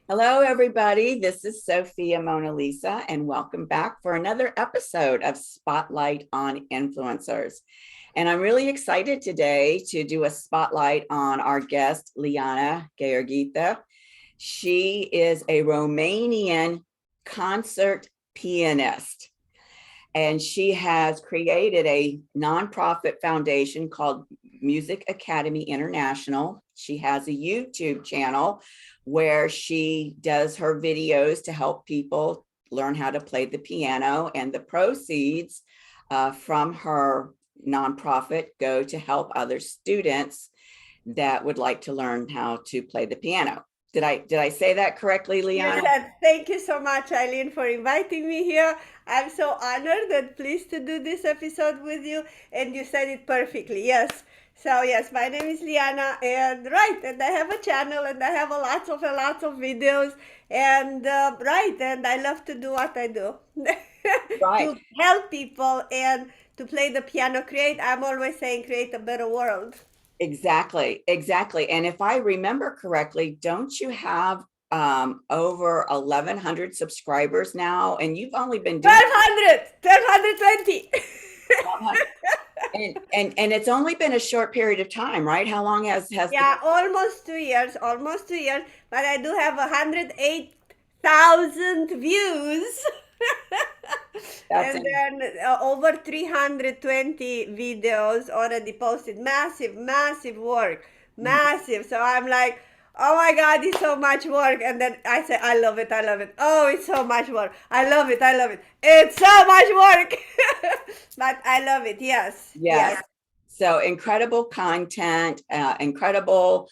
Hello, everybody. This is Sophia Mona Lisa, and welcome back for another episode of Spotlight on Influencers. And I'm really excited today to do a spotlight on our guest, Liana Gheorghita. She is a Romanian concert pianist, and she has created a nonprofit foundation called Music Academy International. She has a YouTube channel where she does her videos to help people learn how to play the piano, and the proceeds from her nonprofit go to help other students that would like to learn how to play the piano. Did I say that correctly, Liana? Yes, thank you so much, Eileen, for inviting me here. I'm so honored and pleased to do this episode with you, and you said it perfectly. Yes. So yes, my name is Liana, and right, and I have a channel, and I have a lots of videos, and right, and I love to do what I do Right. to help people and to play the piano. I'm always saying, create a better world. Exactly, exactly. And if I remember correctly, don't you have over 1,100 subscribers now? And you've only been doing 1200, 1220. 1,200, and it's only been a short period of time, right? How long has the Yeah, almost 2 years, almost 2 years, but I do have 108,000 views. that's And then over 320 videos already posted. Massive, massive work. Massive. So I'm like, oh my God, it's so much work. And then I say, I love it, I love it. Oh, it's so much work. I love it, I love it. It's so much work. But I love it. Yes, yes. yes. So incredible content, incredible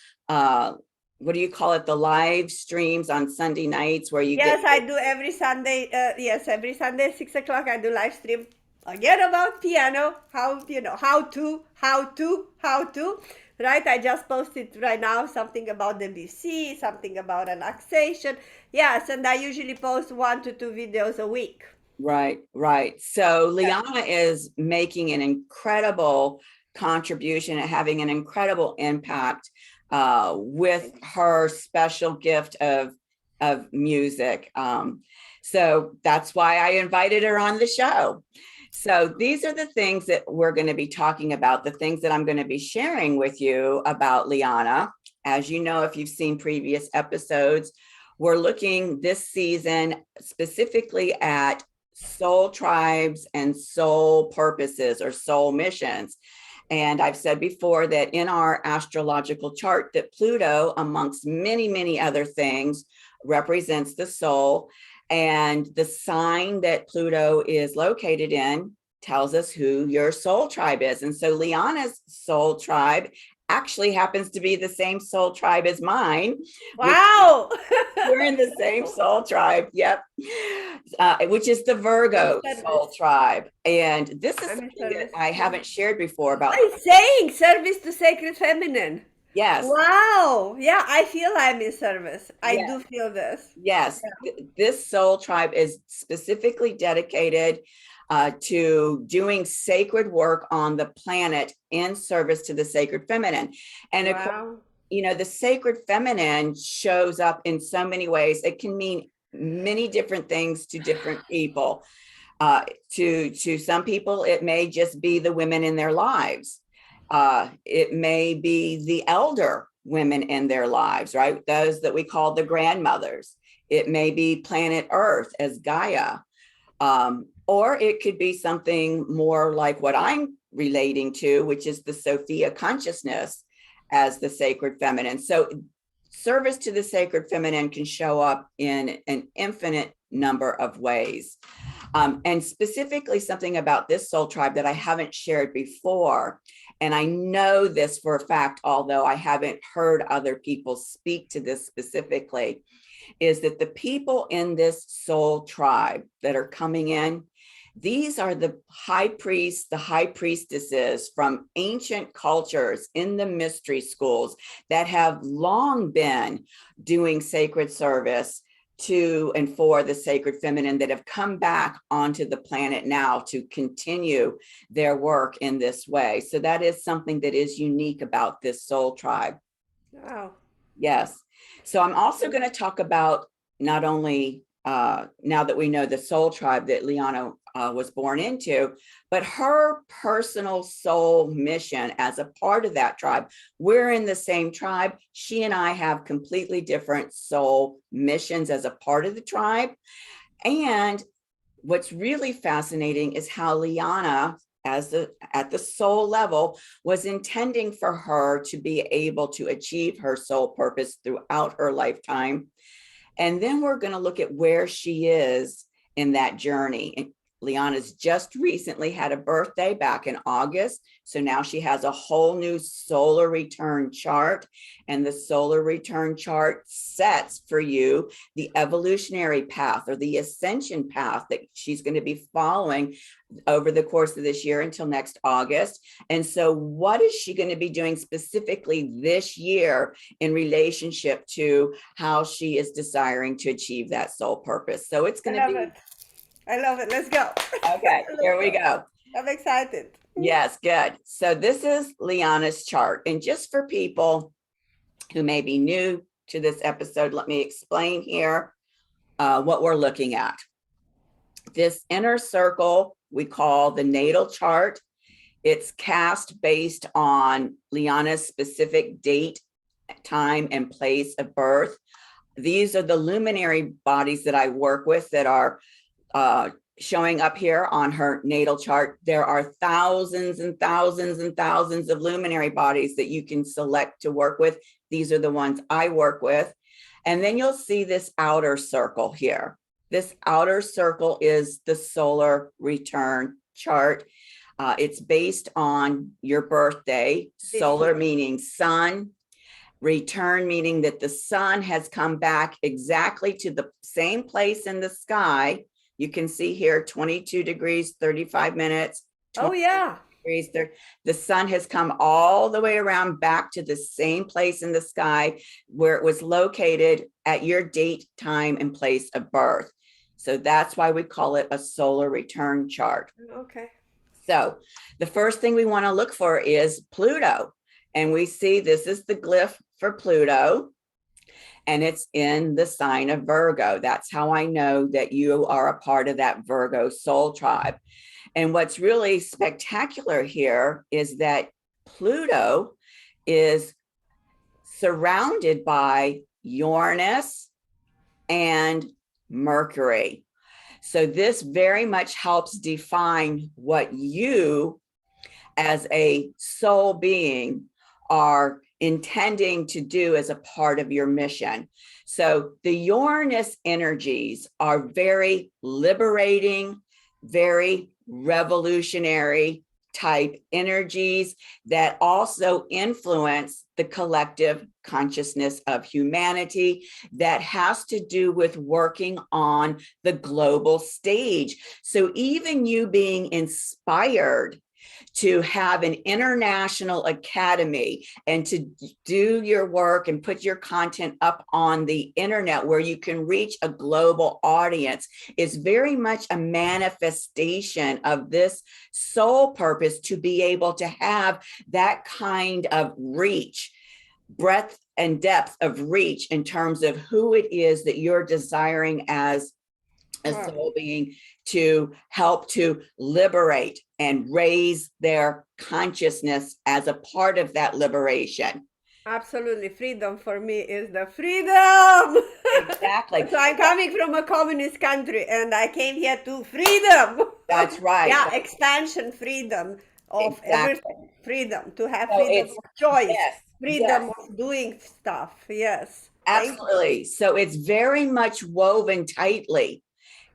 what do you call it? The live streams on Sunday nights where you get Yes, I do every Sunday. Yes, every Sunday, 6 o'clock, I do live stream again about piano. How to. Right? I just posted right now something about the BC, something about relaxation. Yes, and I usually post 1 to 2 videos a week. right, right. So Liana is making an incredible contribution and having an incredible impact with her special gift of music. So that's why I invited her on the show. So these are the things that we're going to be talking about, the things that I'm going to be sharing with you about Liana. As you know, if you've seen previous episodes, we're looking this season specifically at soul tribes and soul purposes or soul missions. And I've said before that in our astrological chart that Pluto, amongst many, many other things, represents the soul. And the sign that Pluto is located in tells us who your soul tribe is. And so Liana's soul tribe actually happens to be the same soul tribe as mine, which Wow! we're in the same soul tribe. Yep. Which is the I'm Virgo soul service. tribe. And this is I'm in something that service. I haven't shared before about. I'm saying service to sacred feminine. Yes. Wow. Yeah, I feel I'm in service. I Yes. do feel this. Yes. This soul tribe is specifically dedicated to doing sacred work on the planet in service to the sacred feminine. And of course, Wow. the sacred feminine shows up in so many ways. It can mean many different things to different people. To some people, it may just be the women in their lives. It may be the elder women in their lives, right? Those that we call the grandmothers. It may be planet Earth as Gaia, or it could be something more like what I'm relating to, which is the Sophia consciousness as the sacred feminine. So service to the sacred feminine can show up in an infinite number of ways. And specifically, something about this soul tribe that I haven't shared before. And I know this for a fact, although I haven't heard other people speak to this specifically, is that the people in this soul tribe that are coming in, these are the high priests, the high priestesses from ancient cultures in the mystery schools that have long been doing sacred service to and for the sacred feminine, that have come back onto the planet now to continue their work in this way. So that is something that is unique about this soul tribe. Wow. Yes. So I'm also going to talk about not only now that we know the soul tribe that Liana was born into, but her personal soul mission as a part of that tribe. We're in the same tribe. She and I have completely different soul missions as a part of the tribe. And what's really fascinating is how Liana, at the soul level, was intending for her to be able to achieve her soul purpose throughout her lifetime. And then we're going to look at where she is in that journey. And Liana's just recently had a birthday back in August. So now she has a whole new solar return chart. And the solar return chart sets for you the evolutionary path or the ascension path that she's going to be following over the course of this year until next August. And so what is she going to be doing specifically this year in relationship to how she is desiring to achieve that soul purpose? So it's I going to love be, it. I love it. Let's go. okay, here we go. I'm excited. Yes, good. So this is Liana's chart. And just for people who may be new to this episode, let me explain here what we're looking at. This inner circle we call the natal chart. It's cast based on Liana's specific date, time, and place of birth. These are the luminary bodies that I work with that are showing up here on her natal chart. There are thousands and thousands and thousands of luminary bodies that you can select to work with. These are the ones I work with. And then you'll see this outer circle here. This outer circle is the solar return chart. It's based on your birthday, solar meaning sun, return meaning that the sun has come back exactly to the same place in the sky. You can see here 22 degrees, 35 minutes. Oh, yeah. Degrees there. The sun has come all the way around back to the same place in the sky where it was located at your date, time, and place of birth. So that's why we call it a solar return chart. Okay. So the first thing we want to look for is Pluto. And we see this is the glyph for Pluto. And it's in the sign of Virgo. That's how I know that you are a part of that Virgo soul tribe. And what's really spectacular here is that Pluto is surrounded by Uranus and Mercury. So this very much helps define what you as a soul being are intending to do as a part of your mission. So the Uranus energies are very liberating, very revolutionary type energies that also influence the collective consciousness of humanity that has to do with working on the global stage. So even you being inspired to have an international academy and to do your work and put your content up on the internet where you can reach a global audience is very much a manifestation of this soul purpose to be able to have that kind of reach, breadth and depth of reach in terms of who it is that you're desiring as a soul being to help to liberate and raise their consciousness as a part of that liberation. Absolutely. Freedom for me is the freedom. Exactly. So I'm coming from a communist country and I came here to freedom. That's right. Yeah, expansion, freedom of Exactly. everything. Freedom to have So freedom of choice. yes, Freedom yes. of doing stuff. Yes. Absolutely. So it's very much woven tightly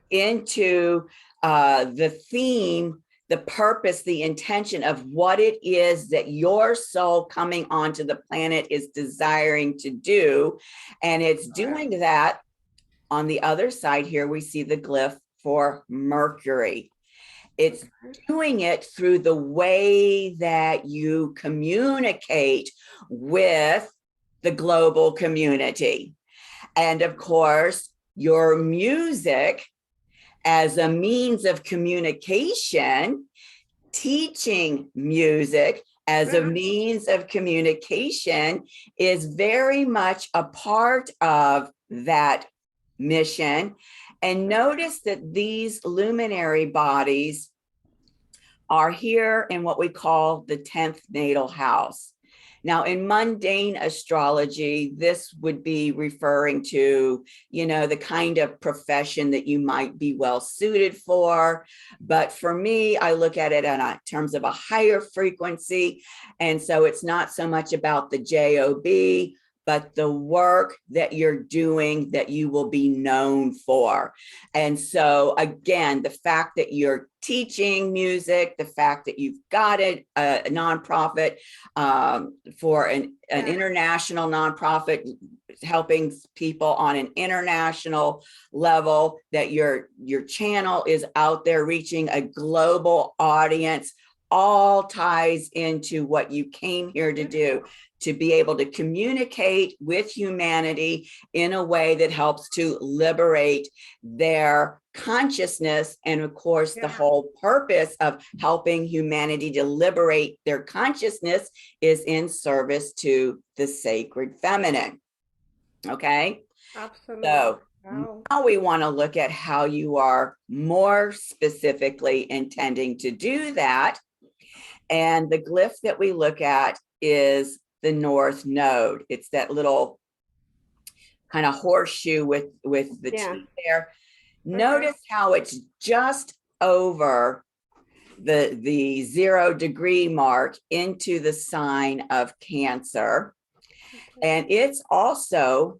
into the theme, the purpose, the intention of what it is that your soul coming onto the planet is desiring to do. And it's doing that. On the other side here, we see the glyph for Mercury. It's doing it through the way that you communicate with the global community. And of course, your music as a means of communication, teaching music as a means of communication is very much a part of that mission. And notice that these luminary bodies are here in what we call the 10th natal house. Now, in mundane astrology, this would be referring to, the kind of profession that you might be well suited for. But for me, I look at it in terms of a higher frequency. And so it's not so much about the job, but the work that you're doing that you will be known for. And so again, the fact that you're teaching music, the fact that you've got a nonprofit for an international nonprofit helping people on an international level, that your channel is out there reaching a global audience, all ties into what you came here to do, to be able to communicate with humanity in a way that helps to liberate their consciousness. And of course, the whole purpose of helping humanity to liberate their consciousness is in service to the sacred feminine. Okay? Absolutely. So now we want to look at how you are more specifically intending to do that. And the glyph that we look at is the North Node. It's that little kind of horseshoe with the T there. Notice how it's just over the 0 degree mark into the sign of Cancer. And it's also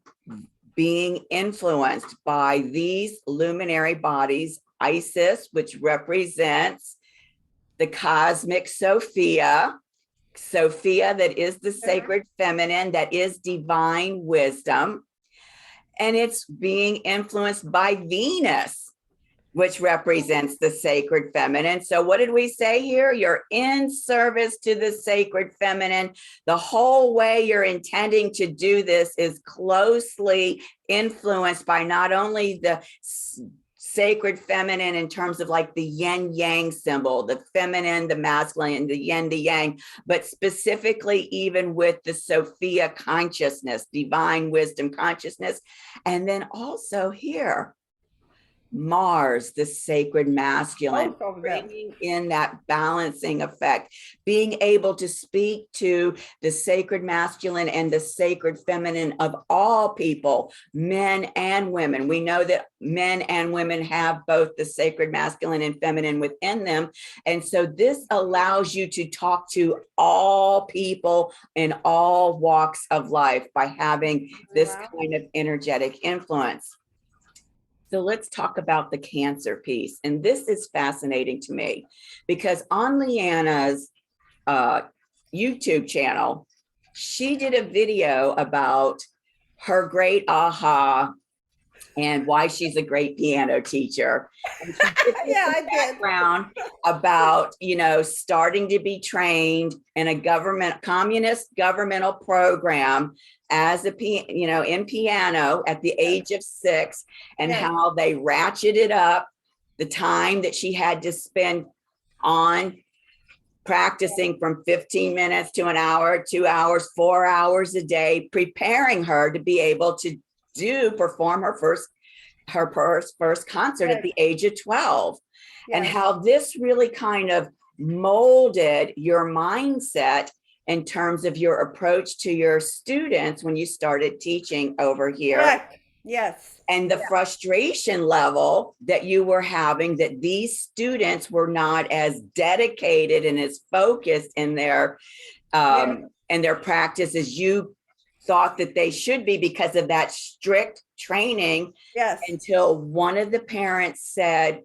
being influenced by these luminary bodies, Isis, which represents the cosmic Sophia, that is the sacred feminine, that is divine wisdom. And it's being influenced by Venus, which represents the sacred feminine. So what did we say here? You're in service to the sacred feminine. The whole way you're intending to do this is closely influenced by not only the sacred feminine in terms of like the yin yang symbol, the feminine, the masculine, the yin, the yang, but specifically even with the Sophia consciousness, divine wisdom consciousness. And then also here, Mars, the sacred masculine, bringing in that balancing effect, being able to speak to the sacred masculine and the sacred feminine of all people, men and women. We know that men and women have both the sacred masculine and feminine within them. And so this allows you to talk to all people in all walks of life by having this kind of energetic influence. So let's talk about the Cancer piece. And this is fascinating to me because on Liana's YouTube channel, she did a video about her great aha and why she's a great piano teacher. And she did background about, starting to be trained in a communist governmental program as in piano at the age of 6, and how they ratcheted up the time that she had to spend on practicing from 15 minutes to an hour, 2 hours, 4 hours a day, preparing her to be able to perform her first concert at the age of 12. And how this really kind of molded your mindset in terms of your approach to your students when you started teaching over here. Correct. Yes. And the frustration level that you were having, that these students were not as dedicated and as focused in their practice as you thought that they should be because of that strict training. Yes. Until one of the parents said,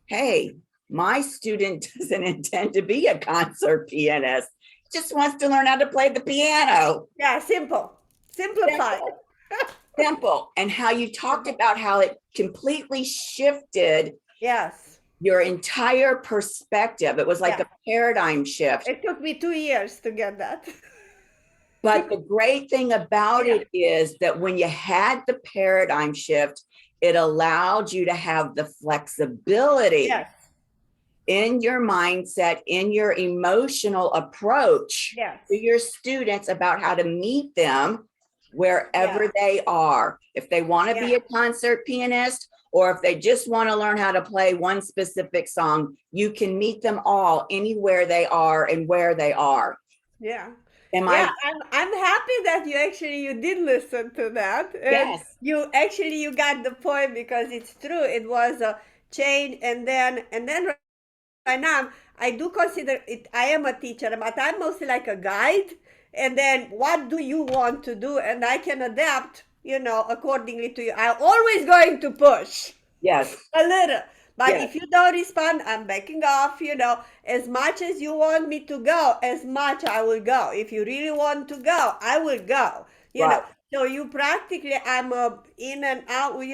hey, my student doesn't intend to be a concert pianist, just wants to learn how to play the piano. Yeah, simplified. Simple. And how you talked about how it completely shifted your entire perspective. It was like a paradigm shift. It took me 2 years to get that. But the great thing about it is that when you had the paradigm shift, it allowed you to have the flexibility in your mindset, in your emotional approach to Yes. your students about how to meet them Yeah. wherever they are. If they want to be Yeah. a concert pianist, or if they just want to learn how to play one specific song, you can meet them all anywhere they are and where they are. Yeah. Am Yeah, I? I'm happy that you did listen to that, and Yes, you got the point, because it's true. It was a change, and then right now I do consider it. I am a teacher, but I'm mostly like a guide. And then what do you want to do? And I can adapt, accordingly to you. I'm always going to push yes, a little. But yes, if you don't respond, I'm backing off. As much as you want me to go, as much I will go. If you really want to go, I will go. You know. right, So you practically, I'm in and out. With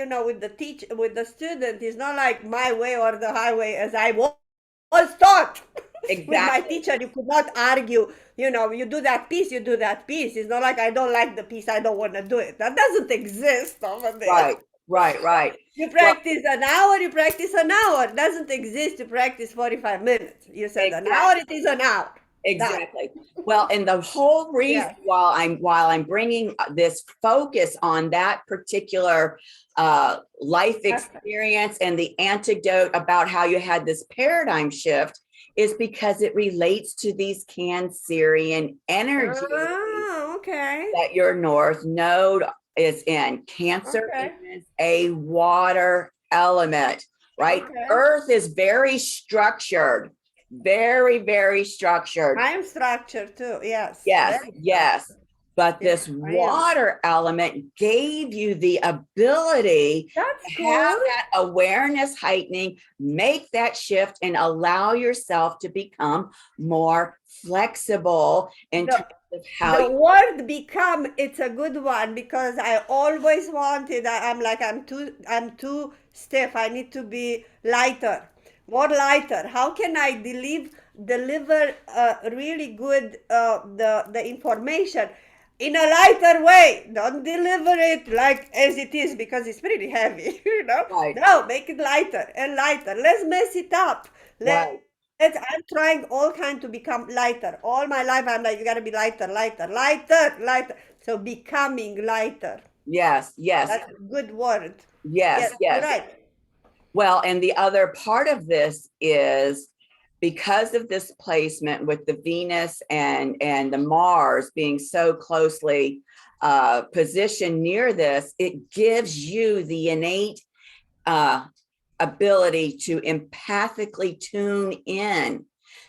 with the student. It's not like my way or the highway, as I was taught. With my exactly, teacher, you could not argue. You do that piece, you do that piece. It's not like I don't like the piece, I don't want to do it. That doesn't exist over there. right, right, right. You Well, practice an hour, you practice an hour. It doesn't exist to practice 45 minutes. You said an hour, exactly. it is an hour. Done. Exactly. Well, and the whole reason Yeah. while I'm bringing this focus on that particular life Perfect. experience and the antidote about how you had this paradigm shift is because it relates to these Cancerian energies Oh, okay. that your North Node is in. Cancer Okay. is a water element, right? Okay. Earth is very structured, very, very structured. I am structured too. Yes. Yes, Very yes. structured. But Yeah, this I am. water element gave you the ability That's to have cool. that awareness heightening, make that shift, and allow yourself to become more flexible in The terms of how the you. word become, it's a good one, because I always wanted, I'm like, I'm too stiff. I need to be lighter, more lighter. How can I deliver really good the information in a lighter way? Don't deliver it like as it is, because it's pretty heavy. Right, No, make it lighter and lighter. Let's mess it up. right. I'm trying all kind to become lighter. All my life, I'm like, you gotta be lighter, lighter, lighter, lighter. So becoming lighter. Yes, yes, That's a good word. yes, Yes, you're yes. right. Well, and the other part of this is because of this placement with the Venus and the Mars being so closely positioned near this, it gives you the innate uh, ability to empathically tune in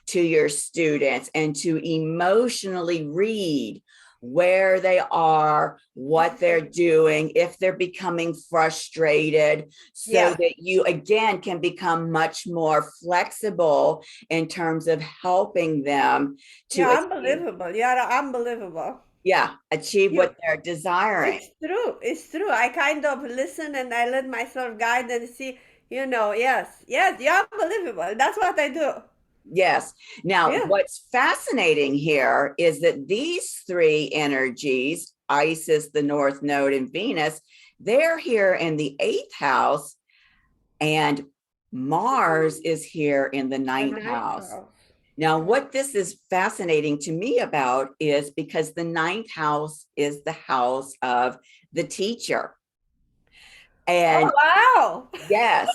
to your students and to emotionally read where they are, what they're doing, if they're becoming frustrated, so Yeah. that you again can become much more flexible in terms of helping them to Yeah, achieve, unbelievable. Yeah, unbelievable. yeah, achieve You what they're desiring. It's true. It's true. I kind of listen and I let myself guide and see, yes. Yes, you're unbelievable. That's what I do. Yes. Now, Yeah. what's fascinating here is that these three energies, Isis, the North Node, and Venus, they're here in the eighth house, and Mars is here in the The ninth ninth house. house. Now, Okay. what this is fascinating to me about is because the ninth house is the house of the teacher. Oh, And wow. yes,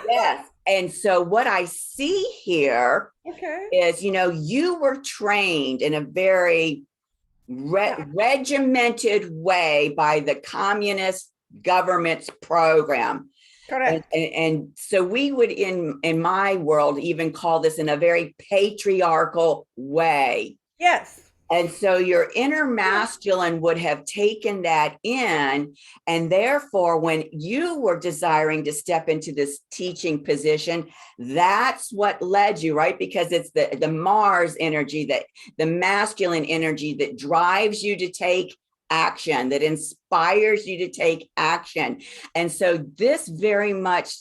yes. And so, what I see here Okay. is, you were trained in a very Yeah. regimented way by the communist government's program. And, Correct. and, and so we would in my world even call this in a very patriarchal way. Yes. And so your inner masculine would have taken that in. And therefore, when you were desiring to step into this teaching position, that's what led you, right? Because it's the Mars energy, that the masculine energy that drives you to take action, that inspires you to take action. And so this very much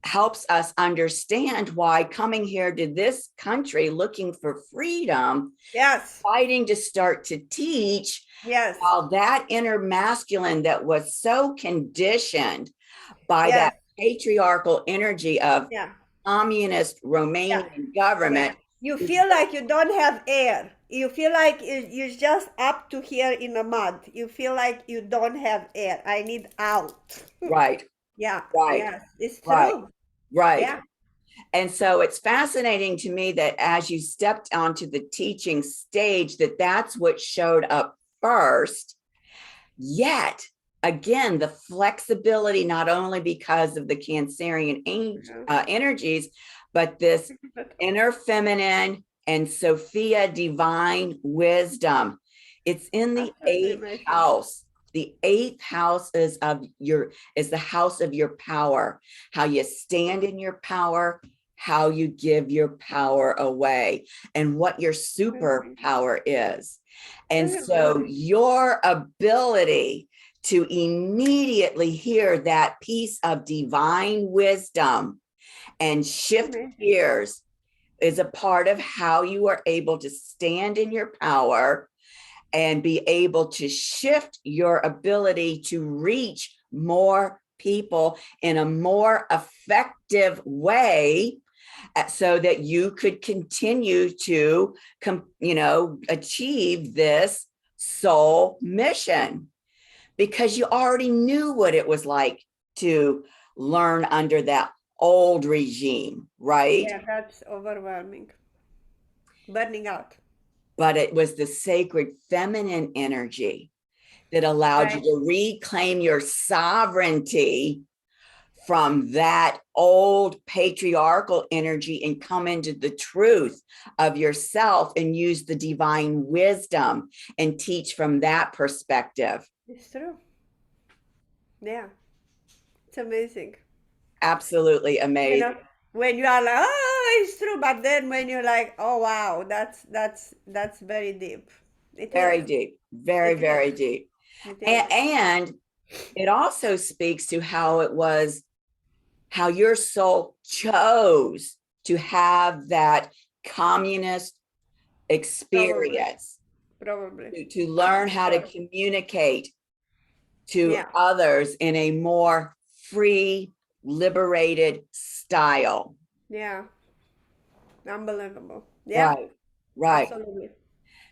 helps us understand why coming here to this country looking for freedom, Yes. fighting to start to teach, Yes. while that inner masculine that was so conditioned by Yes. that patriarchal energy of Yeah. communist Yeah. Romanian Yeah. government. You is- feel like you don't have air. You feel like you're just up to here in the mud. You feel like you don't have air. I need out. Right, Yeah. right, Yes. It's right, true. right. Yeah. And so it's fascinating to me that as you stepped onto the teaching stage, that that's what showed up first. Yet, again, the flexibility, not only because of the Cancerian Yeah. energies, but this inner feminine and Sophia divine wisdom. It's in the Absolutely eighth amazing. house. The eighth house is the house of your power, how you stand in your power, how you give your power away, and what your Amazing. superpower is. And so Amazing. your ability to immediately hear that piece of divine wisdom and shift Amazing. gears is a part of how you are able to stand in your power and be able to shift your ability to reach more people in a more effective way, so that you could continue to achieve this soul mission, because you already knew what it was like to learn under that old regime, right? Yeah, that's overwhelming. Burning out. But it was the sacred feminine energy that allowed you Right. to reclaim your sovereignty from that old patriarchal energy and come into the truth of yourself and use the divine wisdom and teach from that perspective. It's true. Yeah. It's amazing. Absolutely You amazing. know, when you are like, oh, it's true, but then when you're like, oh wow, that's very deep. It is. Very deep, very, It is. very deep. It And, is. and it also speaks to how it was, how your soul chose to have that communist Probably. experience, Probably. to learn For how to sure. communicate to Yeah. others in a more free, liberated style. Yeah. Unbelievable. Yeah. Right, right. Absolutely.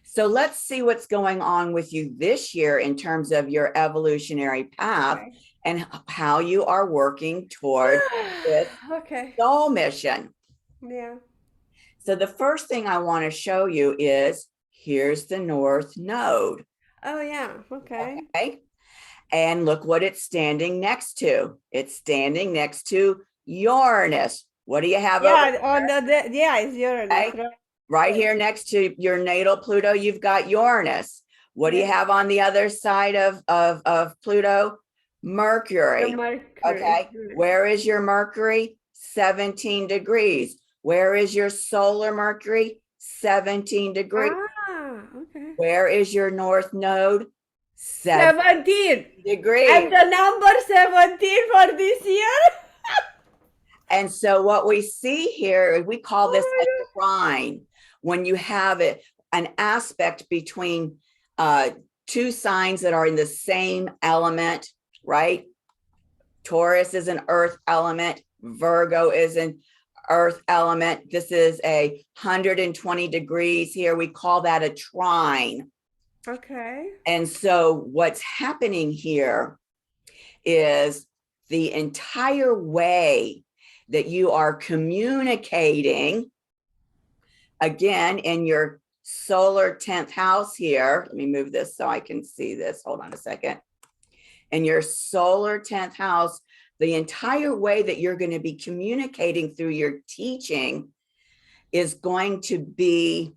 So let's see what's going on with you this year in terms of your evolutionary path Okay. and how you are working toward this Okay. soul mission. Yeah. So the first thing I want to show you is, here's the North Node. Oh yeah. Okay. Okay. And look what it's standing next to. It's standing next to Uranus. What do you have over Yeah. On the yeah, it's there? Uranus, Okay. right? Right here next to your natal Pluto, you've got Uranus. What do you Yeah. have on the other side of Pluto? The Mercury. Mercury. Okay. Where is your Mercury? 17 degrees. Where is your solar Mercury? 17 degrees. Ah, okay. Where is your North Node? 7 17. degrees. And the number 17 for this year? And so what we see here, we call this a Oh trine, when you have an aspect between two signs that are in the same element, right? Taurus is an earth element, Virgo is an earth element. This is 120 degrees here. We call that a trine. my God. Okay. And so what's happening here is the entire way that you are communicating, again, in your solar 10th house here. Let me move this so I can see this. Hold on a second. In your solar 10th house, the entire way that you're going to be communicating through your teaching is going to be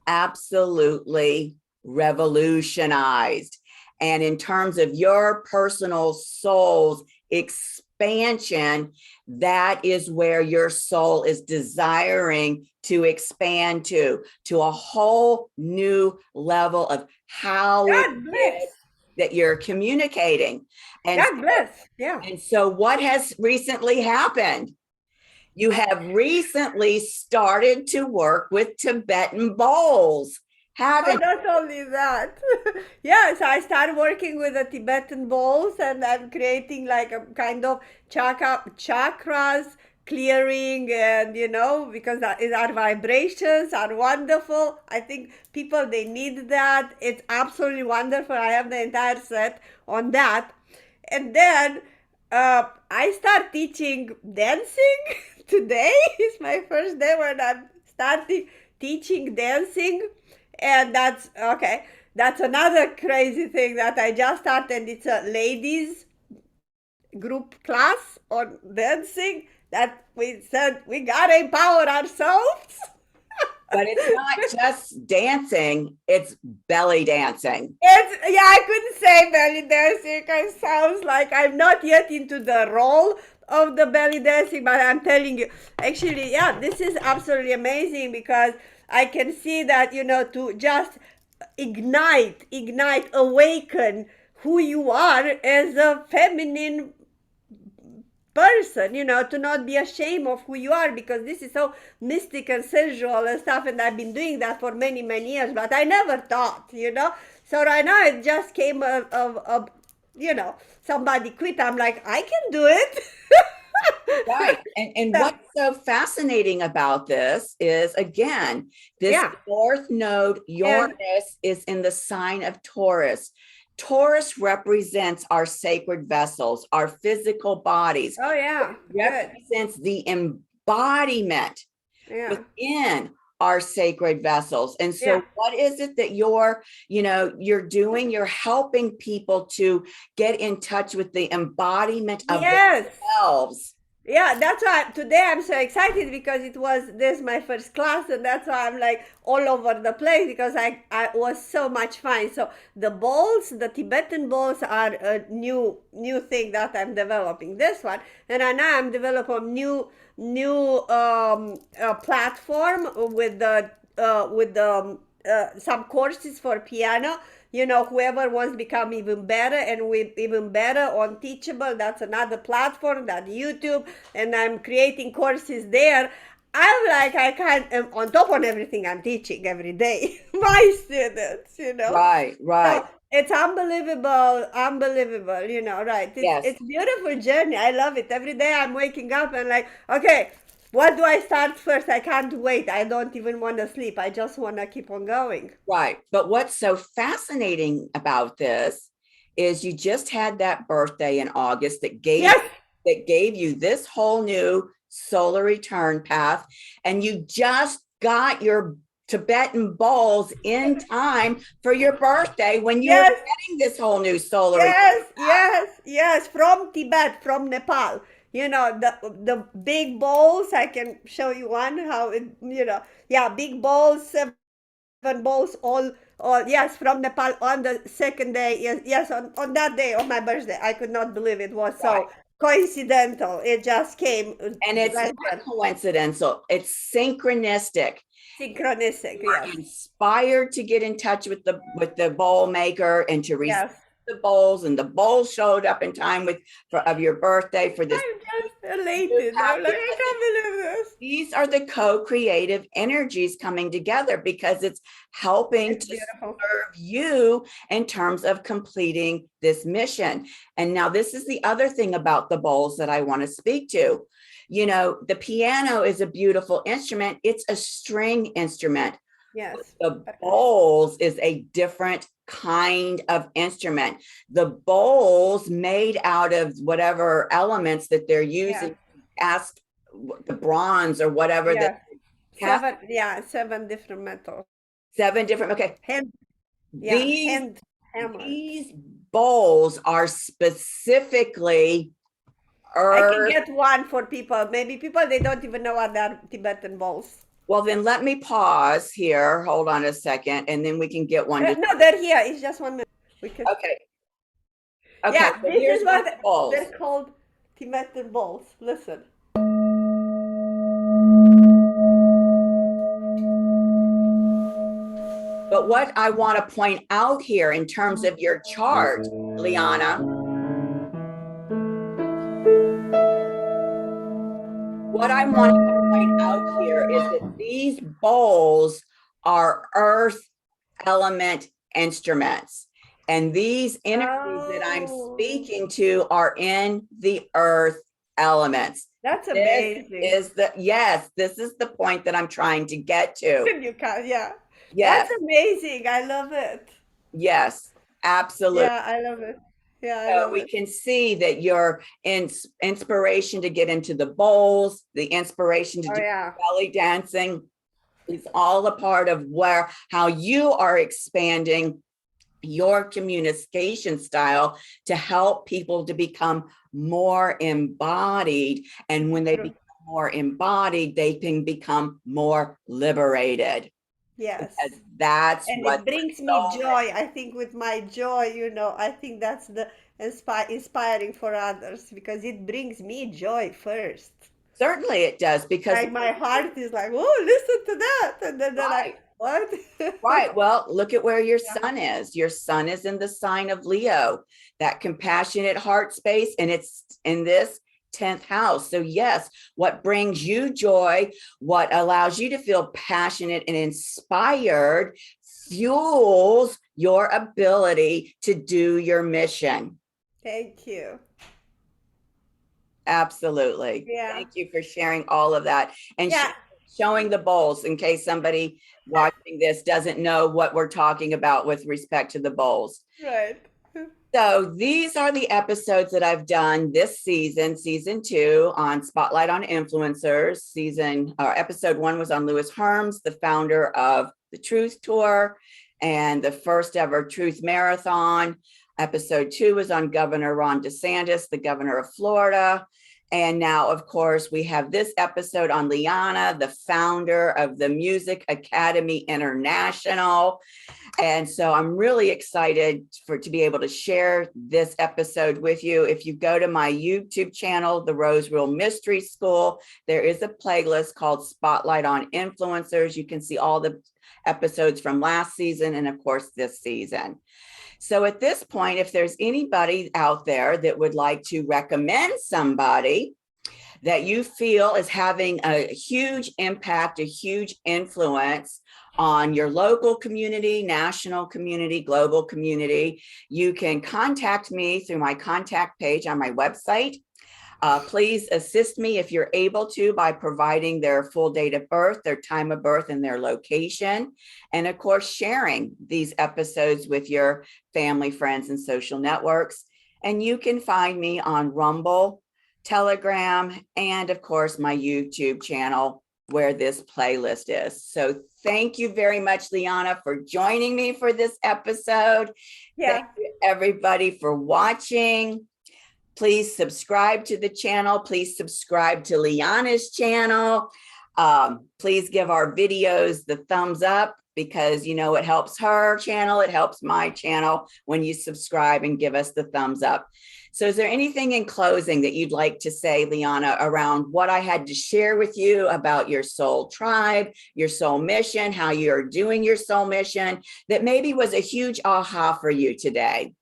absolutely revolutionized. And in terms of your personal soul's expansion, that is where your soul is desiring to expand to a whole new level of how it God is bless. that you're communicating. And God bless. Yeah. and so what has recently happened? You have recently started to work with Tibetan bowls, Oh, haven't not only that. Yes, I started working with the Tibetan bowls and I'm creating like a kind of chakras clearing, and because our vibrations are wonderful. I think people, they need that. It's absolutely wonderful. I have the entire set on that. And then I start teaching dancing. Today is my first day when I'm starting teaching dancing. And that's okay. That's another crazy thing that I just started. It's a ladies group class on dancing that we said we gotta empower ourselves. But it's not just dancing, it's belly dancing. Yeah, I couldn't say belly dancing because it sounds like I'm not yet into the role of the belly dancing, but I'm telling you, actually, yeah, this is absolutely amazing because I can see that, to just ignite, awaken who you are as a feminine person, to not be ashamed of who you are, because this is so mystic and sensual and stuff, and I've been doing that for many, many years, but I never thought, so right now it just came of somebody quit. I'm like, I can do it. Right. And Yeah. what's so fascinating about this is, again, this Yeah. north node, And Uranus, is in the sign of Taurus. Taurus represents our sacred vessels, our physical bodies. oh yeah, good. Represents the embodiment Yeah. within our sacred vessels. And Yeah. so what is it that you're doing? You're helping people to get in touch with the embodiment of Yes. themselves. Yeah, that's why today I'm so excited, because this my first class, and that's why I'm like all over the place, because I was so much fun. So the Tibetan bowls are a new thing that I'm developing. This one, and now I'm developing new platform with some courses for piano. Whoever wants to become even better, and with even better on Teachable, that's another platform, that YouTube, and I'm creating courses there. I'm like, I can't, on top of everything I'm teaching every day, my students. Right, So right. it's unbelievable, right? Yes, It's beautiful journey. I love it. Every day I'm waking up and like, okay, what do I start first? I can't wait. I don't even want to sleep. I just want to keep on going. right. But what's so fascinating about this is you just had that birthday in August Yes, that gave you this whole new solar return path, and you just got your Tibetan bowls in time for your birthday when you were yes, getting this whole new solar return yes, path. yes. From Tibet, from Nepal. The big bowls. I can show you one how it. Yeah, big bowls, seven bowls, all. Yes, from Nepal on the second day. Yes, on that day of my birthday. I could not believe it was Right. so coincidental. It just came And it's less not than coincidental, it's synchronistic. synchronistic. You are Yes, inspired to get in touch with the bowl maker and to receive yes. the bowls, and the bowls showed up in time of your birthday for this I'm just new elated. path, I'm like, I because can't believe this. these are the co-creative energies coming together, because it's helping It's to beautiful. serve you in terms of completing this mission. And now this is the other thing about the bowls that I want to speak to. The piano is a beautiful instrument. It's a string instrument. Yes, The percussion. bowls is a different kind of instrument. The bowls made out of whatever elements that they're Yeah, using, cast the bronze or whatever that yeah. cast, Seven different metals. seven different. Okay, Hand, yeah, these hand hammered. these bowls are specifically I can earth. get one for people. Maybe people, they don't even know what are Tibetan bowls. Well, then let me pause here. Hold on a second, and then we can get one to. No, they're here. It's just 1 minute. We can. Okay, okay. Yeah, So this here's is one of what the bowls. they're called, Tibetan bowls. Listen. But what I want to point out here in terms of your chart, Liana, what I'm wanting to point out here is that these bowls are earth element instruments. And these energies that I'm Oh, speaking to are in the earth elements. That's This amazing. is the, yes, this is the point that I'm trying to get to. You can, yeah. That's Yes, amazing. I love it. yes, absolutely. Yeah, I love it. Yeah, I So love we it. can see that your inspiration to get into the bowls, the inspiration to Oh do yeah. belly dancing is all a part of where how you are expanding your communication style to help people to become more embodied. And when they True. become more embodied, they can become more liberated. Yes. Because that's And what it brings the me soul. joy. I think with my joy, I think that's the inspiring for others because it brings me joy first. Certainly it does, because Like my heart is like, oh, listen to that. And then they're like, right. what? Right. Well, look at where your Yeah. sun is. Your sun is in the sign of Leo, that compassionate heart space, and it's in this 10th house. So, yes, what brings you joy, what allows you to feel passionate and inspired, fuels your ability to do your mission. Thank you. Absolutely. Yeah. Thank you for sharing all of that and Yeah. showing the bowls in case somebody watching this doesn't know what we're talking about with respect to the bowls. Right. So these are the episodes that I've done this season, season 2 on Spotlight on Influencers. Episode 1 was on Lewis Herms, the founder of the Truth Tour and the first ever Truth Marathon. Episode 2 was on Governor Ron DeSantis, the governor of Florida. And now, of course, we have this episode on Liana, the founder of the Music Academy International. And so I'm really excited to be able to share this episode with you. If you go to my YouTube channel, The Rose Rule Mystery School, there is a playlist called Spotlight on Influencers. You can see all the episodes from last season and, of course, this season. So at this point, if there's anybody out there that would like to recommend somebody that you feel is having a huge impact, a huge influence on your local community, national community, global community, you can contact me through my contact page on my website. Please assist me if you're able to by providing their full date of birth, their time of birth, and their location. And of course, sharing these episodes with your family, friends, and social networks. And you can find me on Rumble, Telegram, and of course, my YouTube channel where this playlist is. So thank you very much, Liana, for joining me for this episode. Thank Yeah. you, everybody, for watching. Please subscribe to the channel. Please subscribe to Liana's channel. Please give our videos the thumbs up because, it helps her channel. It helps my channel when you subscribe and give us the thumbs up. So is there anything in closing that you'd like to say, Liana, around what I had to share with you about your soul tribe, your soul mission, how you're doing your soul mission, that maybe was a huge aha for you today?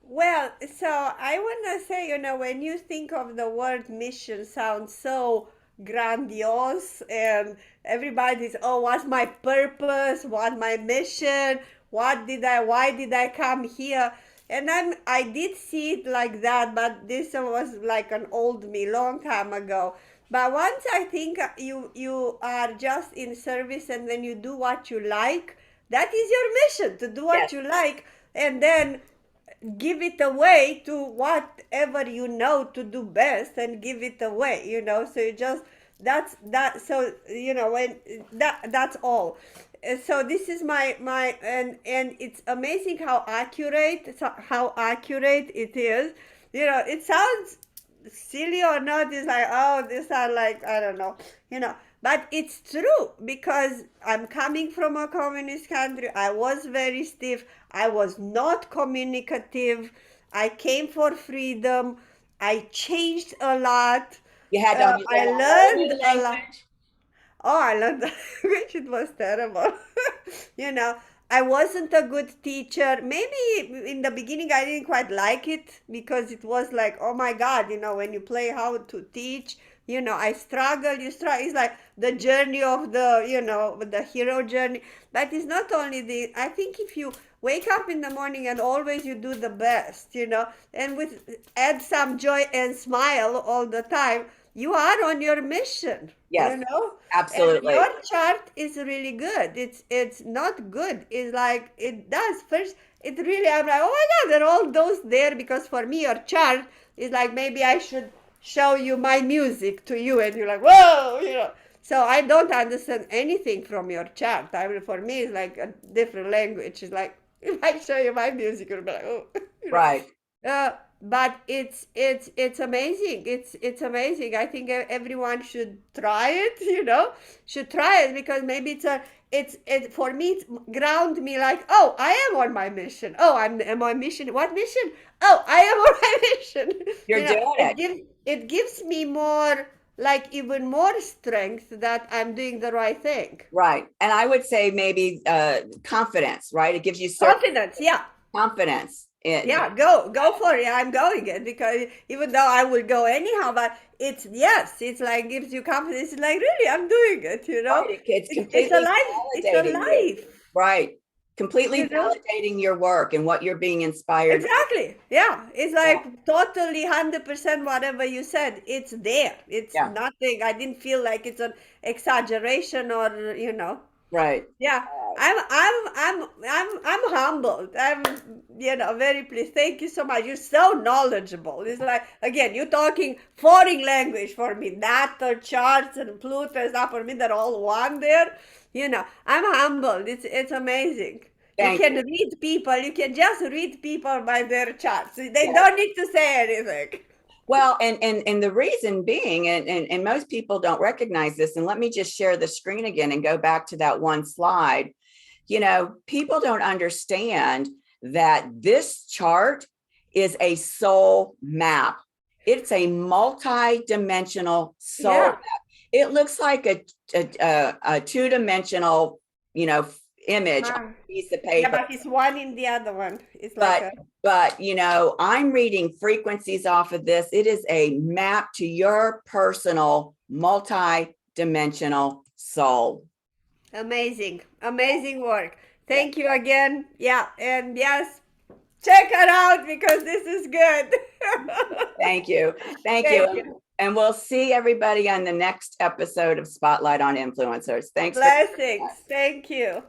Well, so I want to say, when you think of the word mission, sounds so grandiose, and everybody's, oh, what's my purpose? What's my mission? Why did I come here? And I did see it like that, but this was like an old me, long time ago. But once I think you are just in service, and when you do what you like, that is your mission, to do what Yes. you like, and then give it away to whatever you know to do best, and give it away, so you just that's so when that's all. So this is my and it's amazing how accurate it is. It sounds silly or not, it's like, oh, these are like, I don't know, but it's true because I'm coming from a communist country. I was very stiff. I was not communicative. I came for freedom. I changed a lot. You had to you I had to learn learned the a lot. language. Oh, I learned the language. It was terrible. you know, I wasn't a good teacher. Maybe in the beginning I didn't quite like it because it was like, oh my God, when you play how to teach, I struggle. You struggle. It's like the journey of the hero journey. But it's not only the. I think if you wake up in the morning and always you do the best, and with add some joy and smile all the time, you are on your mission, Yes, and your absolutely. chart is really good. It's not good. It's like it does first. It really, I'm like, oh my God, there are all those there, because for me your chart is like, maybe I should show you my music to you, and you're like, whoa. So I don't understand anything from your chart. I mean, for me, it's like a different language. It's like, if I show you my music, you'll be like, oh, you know. Right. But it's amazing. It's amazing. I think everyone should try it. Should try it, because maybe it for me, it's ground me, like, oh, I am on my mission. Oh, I'm on mission. What mission? Oh, I am on my mission. You're doing it. It gives me more, like, even more strength that I'm doing the right thing. Right. And I would say maybe confidence, right? It gives you certain Confidence, yeah. confidence. Yeah, go for it. I'm going it, because even though I will go anyhow, but it's like gives you confidence. It's like, really, I'm doing it. Right. It's It's a completely life. It's a validating you. life. Right. Completely You know. validating your work and what you're being inspired. Exactly. Yeah. It's Yeah. like totally 100% whatever you said. It's there. It's Yeah. nothing. I didn't feel like it's an exaggeration, or. Right. Yeah, I'm humbled. I'm, very pleased. Thank you so much. You're so knowledgeable. It's like, again, you're talking foreign language for me. Natal charts and Pluto and stuff for me. They're all one there. I'm humbled. It's amazing. You Thank can you. read people. You can just read people by their charts. They Yeah. don't need to say anything. Well, and the reason being, and most people don't recognize this, and let me just share the screen again and go back to that one slide. People don't understand that this chart is a soul map. It's a multi-dimensional soul Yeah. map. It looks like a two-dimensional, image on Ah. a piece of Yeah, paper. but it's one in the other one. It's like But but I'm reading frequencies off of this. It is a map to your personal multi-dimensional soul. amazing, amazing work. Thank you again. Yeah, and yes, check it out, because this is good. Thank you. Thank you. Thank you. And we'll see everybody on the next episode of Spotlight on Influencers. Thanks for Blessings. Thank you.